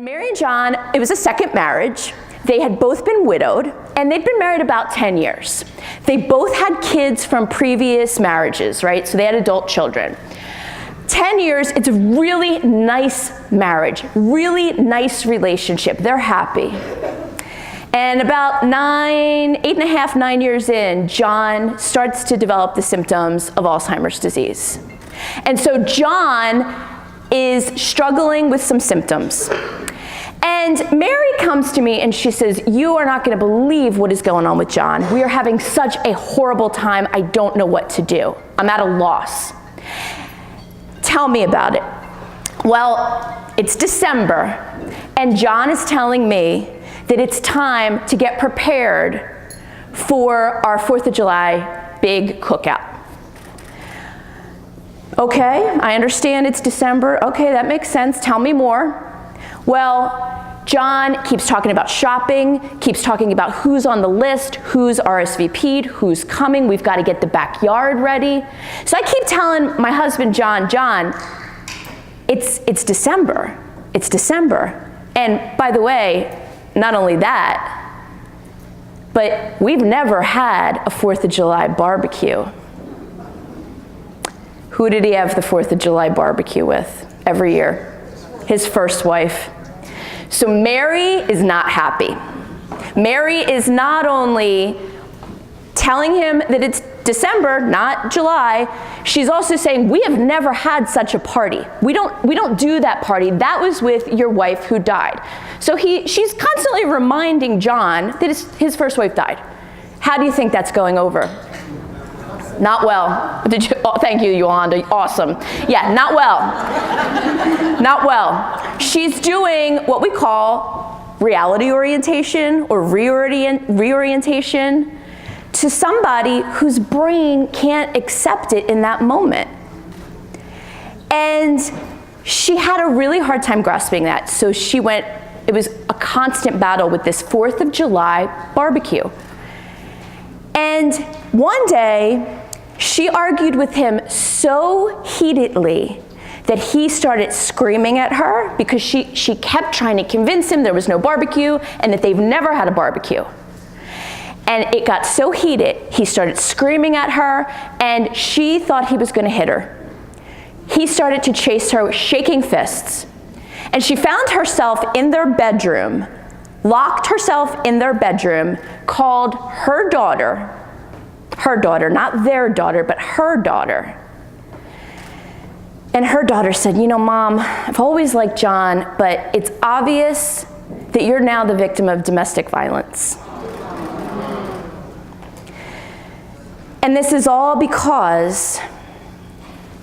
Mary and John, it was a second marriage. They had both been widowed, and they'd been married about 10 years. They both had kids from previous marriages, right? So they had adult children. 10 years, it's a really nice marriage, really nice relationship. They're happy. And about 8.5, 9 years in, John starts to develop the symptoms of Alzheimer's disease. And so John is struggling with some symptoms. And Mary comes to me and she says, "You are not going to believe what is going on with John. We are having such a horrible time. I don't know what to do. I'm at a loss. Tell me about it." Well, it's December, and John is telling me that it's time to get prepared for our 4th of July big cookout. Okay, I understand it's December. Okay, that makes sense. Tell me more. Well, John keeps talking about shopping, keeps talking about who's on the list, who's RSVP'd, who's coming. We've got to get the backyard ready. So I keep telling my husband, John, it's December. It's December. And by the way, not only that, but we've never had a 4th of July barbecue. Who did he have the 4th of July barbecue with every year? His first wife. So Mary is not happy. Mary is not only telling him that it's December, not July, she's also saying, "We have never had such a party. We don't do that party. That was with your wife who died." So she's constantly reminding John that his first wife died. How do you think that's going over? Not well. Oh, thank you, Yolanda. Awesome. Yeah, not well. Not well. She's doing what we call reality orientation or reorientation to somebody whose brain can't accept it in that moment. And she had a really hard time grasping that. So it was a constant battle with this 4th of July barbecue. And one day, she argued with him so heatedly that he started screaming at her because she kept trying to convince him there was no barbecue and that they've never had a barbecue. And it got so heated, he started screaming at her, and she thought he was going to hit her. He started to chase her with shaking fists. And she found herself in their bedroom, locked herself in their bedroom, called her daughter, not their daughter, but her daughter. And her daughter said, "You know, Mom, I've always liked John, but it's obvious that you're now the victim of domestic violence." And this is all because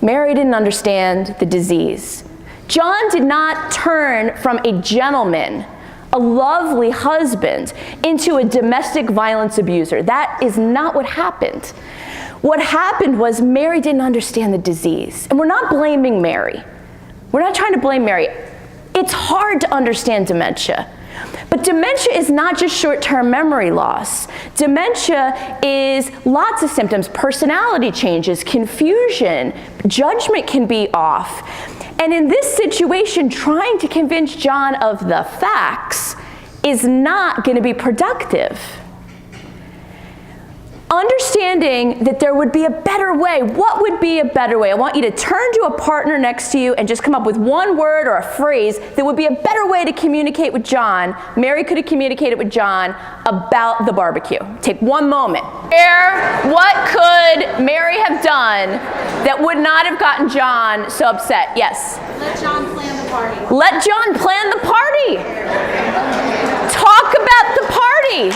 Mary didn't understand the disease. John did not turn from a gentleman, a lovely husband, into a domestic violence abuser. That is not what happened. What happened was Mary didn't understand the disease. And we're not blaming Mary. We're not trying to blame Mary. It's hard to understand dementia. But dementia is not just short-term memory loss. Dementia is lots of symptoms, personality changes, confusion, judgment can be off. And in this situation, trying to convince John of the facts is not going to be productive. Understanding that there would be a better way. What would be a better way? I want you to turn to a partner next to you and just come up with one word or a phrase that would be a better way to communicate with John. Mary could have communicated with John about the barbecue. Take one moment. What could Mary have done that would not have gotten John so upset? Yes? Let John plan the party. Let John plan the party. Talk about the party.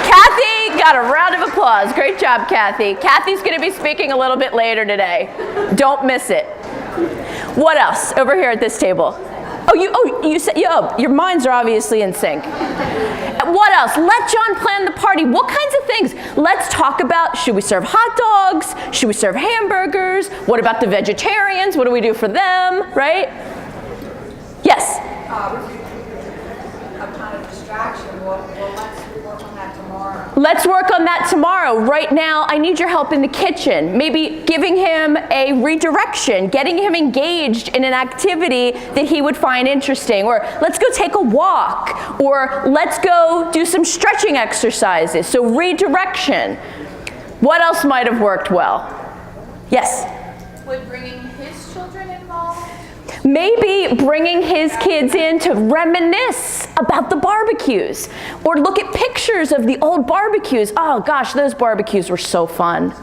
Kathy got a round of applause. Great job, Kathy. Kathy's going to be speaking a little bit later today. Don't miss it. What else over here at this table? You said, your minds are obviously in sync. What else? Let John plan the party. What kinds of things? Let's talk about, should we serve hot dogs? Should we serve hamburgers? What about the vegetarians? What do we do for them, right? Yes? A kind of distraction. Well, let's work on that tomorrow. Let's work on that tomorrow. Right now, I need your help in the kitchen. Maybe giving him a redirection, getting him engaged in an activity that he would find interesting. Or let's go take a walk. Or let's go do some stretching exercises. So redirection. What else might have worked well? Yes? Would bringing his children involved? Maybe bringing his kids in to reminisce about the barbecues, or look at pictures of the old barbecues. Oh gosh, those barbecues were so fun.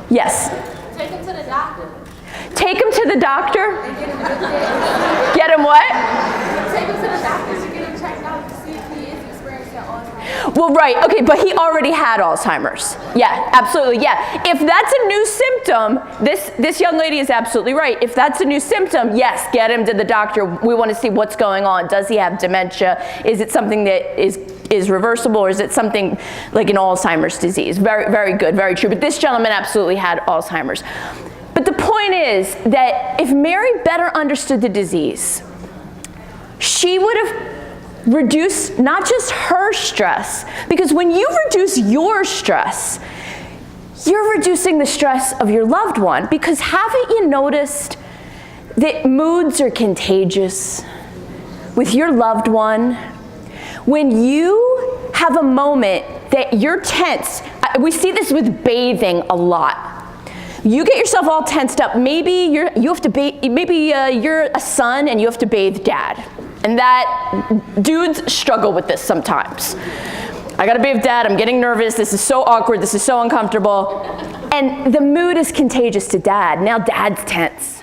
Yes? Take him to the doctor. Take him to the doctor? And get him a good Get him what? Take him to the doctor to get him checked out to see if he is experiencing Alzheimer's. Well, right, okay, but he already had Alzheimer's. Yeah, absolutely, yeah. If that's a new symptom, this young lady is absolutely right. If that's a new symptom, yes, get him to the doctor. We want to see what's going on. Does he have dementia? Is it something that is reversible, or is it something like an Alzheimer's disease? Very, very good, very true. But this gentleman absolutely had Alzheimer's. But the point is that if Mary better understood the disease, she would have reduced not just her stress, because when you reduce your stress, you're reducing the stress of your loved one. Because haven't you noticed that moods are contagious with your loved one? When you have a moment that you're tense, we see this with bathing a lot. You get yourself all tensed up. Maybe you're a son and you have to bathe dad. And that dudes struggle with this sometimes. I gotta bathe dad, I'm getting nervous, this is so awkward, this is so uncomfortable. And the mood is contagious to dad. Now dad's tense.